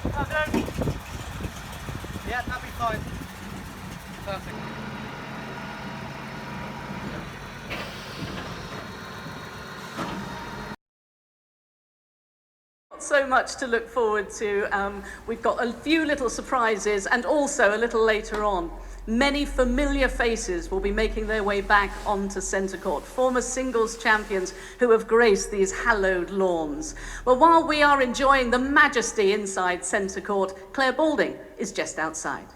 Yeah, that'll be fine. Perfect. So much to look forward to. We've got a few little surprises, and also a little later on, many familiar faces will be making their way back onto centre court, former singles champions who have graced these hallowed lawns. Well, while we are enjoying the majesty inside centre court, Claire Balding is just outside.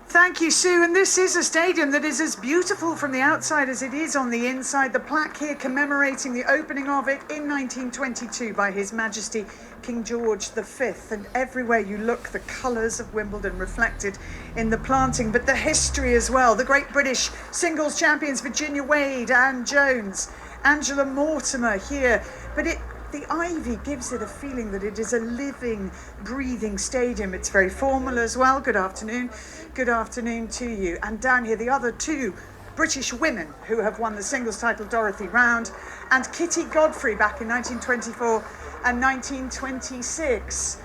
Thank you, Sue. And this is a stadium that is as beautiful from the outside as it is on the inside. The plaque here commemorating the opening of it in 1922 by His Majesty King George V. And everywhere you look, the colours of Wimbledon reflected in the planting, but the history as well. The great British singles champions Virginia Wade, Anne Jones, Angela Mortimer here. But the ivy gives it a feeling that it is a living, breathing stadium. It's very formal as well. Good afternoon. Good afternoon to you. And down here, the other two British women who have won the singles title, Dorothy Round and Kitty Godfrey, back in 1924 and 1926.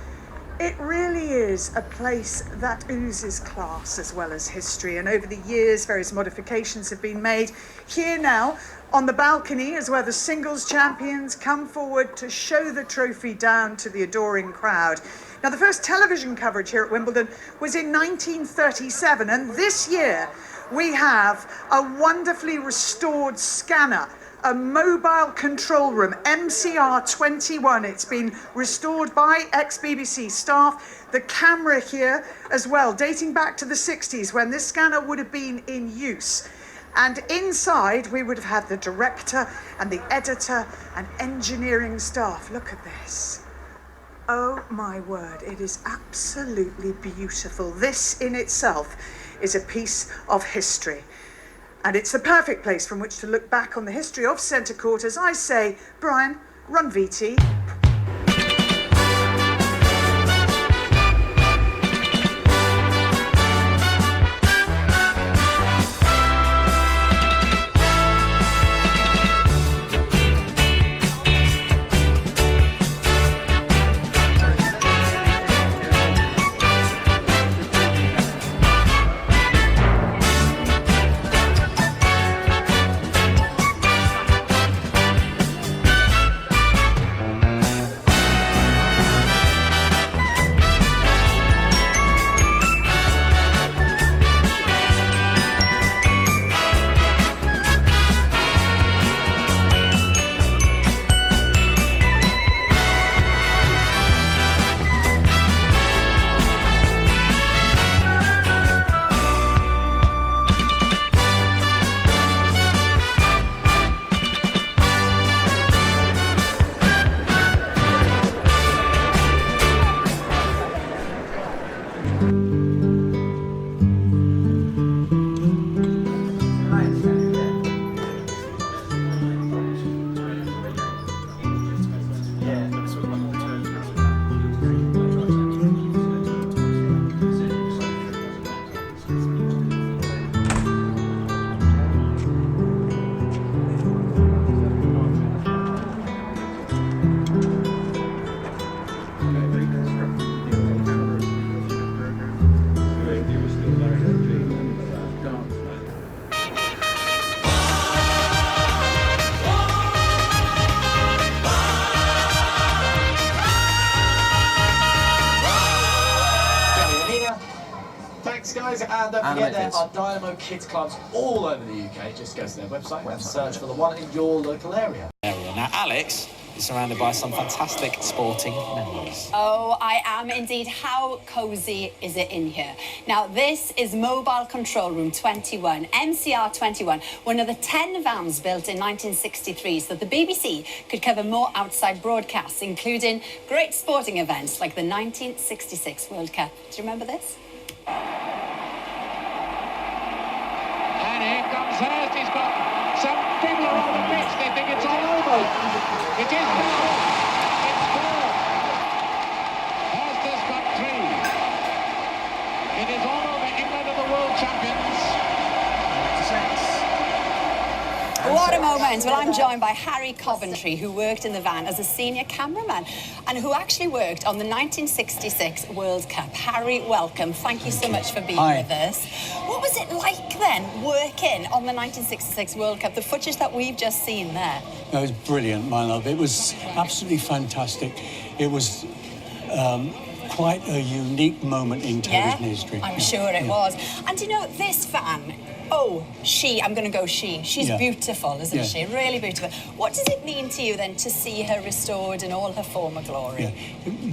It really is a place that oozes class as well as history. And over the years, various modifications have been made. Here now, on the balcony is where the singles champions come forward to show the trophy down to the adoring crowd. Now, the first television coverage here at Wimbledon was in 1937, and this year we have a wonderfully restored scanner, a mobile control room, MCR 21. It's been restored by ex-BBC staff. The camera here as well, dating back to the 60s when this scanner would have been in use. And inside we would have had the director and the editor and engineering staff. Look at this. Oh my word, it is absolutely beautiful. This in itself is a piece of history. And it's the perfect place from which to look back on the history of centre court. As I say, Brian, run VT. Guys, and don't forget there are Dynamo Kids clubs all over the UK. Just go to their website and search for the one in your local area. Now, Alex is surrounded by some fantastic sporting memories. Oh, I am indeed. How cosy is it in here? Now, this is Mobile Control Room 21, MCR 21, one of the 10 vans built in 1963 so that the BBC could cover more outside broadcasts, including great sporting events like the 1966 World Cup. Do you remember this? And here comes Hurst. He's got some people are on the pitch. They think it's all over. It is now. It's 4. Hurst has got 3. It is all over. England are the world champions. What a moment. friends, well, I'm joined by Harry Coventry, who worked in the van as a senior cameraman and who actually worked on the 1966 World Cup. Harry, welcome. Thank you so much for being with us. What was it like then, working on the 1966 World Cup, the footage that we've just seen there? It was brilliant, my love. It was absolutely fantastic. It was quite a unique moment in television history. I'm sure it was. And you know, this van, I'm going to go she's beautiful, isn't she? Really beautiful. What does it mean to you then to see her restored in all her former glory?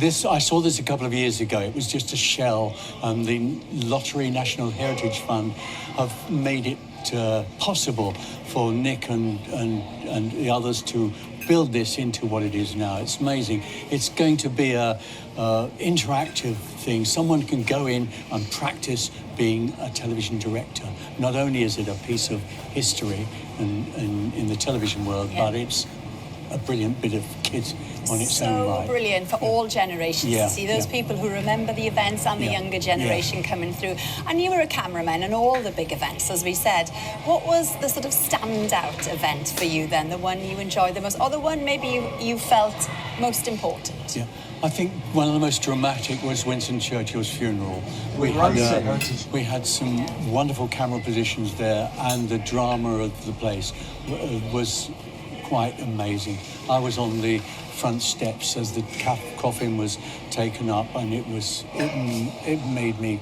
I saw this a couple of years ago. It was just a shell, and the Lottery National Heritage Fund have made it possible for Nick and the others to build this into what it is now. It's amazing. It's going to be a interactive thing. Someone can go in and practice being a television director. Not only is it a piece of history in the television world, but it's a brilliant bit of kit on its own right. So brilliant for all generations to see those people who remember the events and the younger generation coming through. And you were a cameraman in all the big events, as we said. What was the sort of standout event for you then, the one you enjoyed the most, or the one maybe you felt most important? Yeah, I think one of the most dramatic was Winston Churchill's funeral. We had some wonderful camera positions there, and the drama of the place was quite amazing. I was on the front steps as the coffin was taken up, and it made me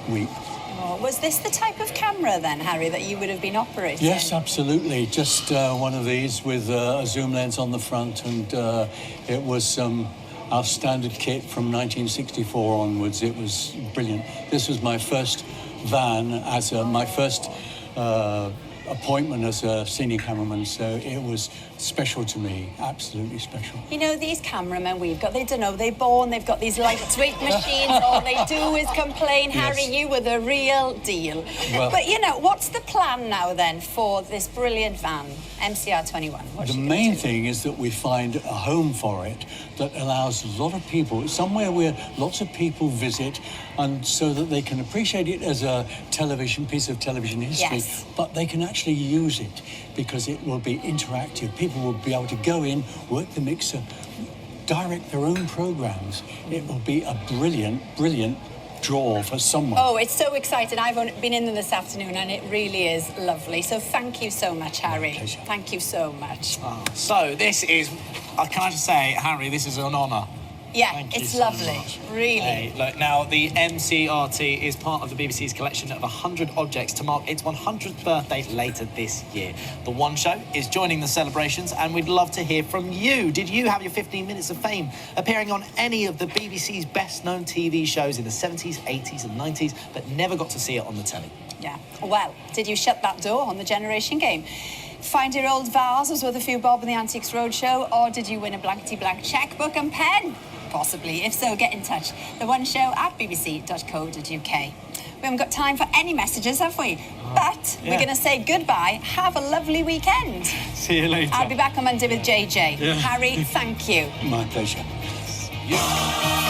weep. Oh, was this the type of camera then, Harry, that you would have been operating? Yes, absolutely. Just one of these with a zoom lens on the front, and it was our standard kit from 1964 onwards. It was brilliant. This was my first van as my first appointment as a senior cameraman, so it was special to me, absolutely special. You know, these cameramen we've got, they've got these lightweight machines, all they do is complain. Harry, you were the real deal. Well, but, you know, what's the plan now then for this brilliant van, MCR 21? The main thing is that we find a home for it that allows a lot of people, somewhere where lots of people visit, and so that they can appreciate it as a piece of television history, but they can actually use it because it will be interactive. People will be able to go in, work the mixer, direct their own programs. It will be a brilliant, brilliant draw for someone. Oh, it's so exciting. I've been in them this afternoon and it really is lovely. So thank you so much, Harry. Thank you so much. So this is, can I just say, Harry, this is an honour. Yeah, it's lovely, really. Hey, look, now the MCRT is part of the BBC's collection of 100 objects to mark its 100th birthday later this year. The One Show is joining the celebrations, and we'd love to hear from you. Did you have your 15 minutes of fame appearing on any of the BBC's best-known TV shows in the 70s, 80s and 90s, but never got to see it on the telly? Yeah. Well, did you shut that door on the Generation Game? Find your old vases with a few bob in the Antiques Roadshow, or did you win a blankety-blank chequebook and pen? Possibly. If so, get in touch. The One Show at bbc.co.uk. We haven't got time for any messages, have we? But we're going to say goodbye. Have a lovely weekend. See you later. I'll be back on Monday with JJ. Harry, thank you. My pleasure. Yeah.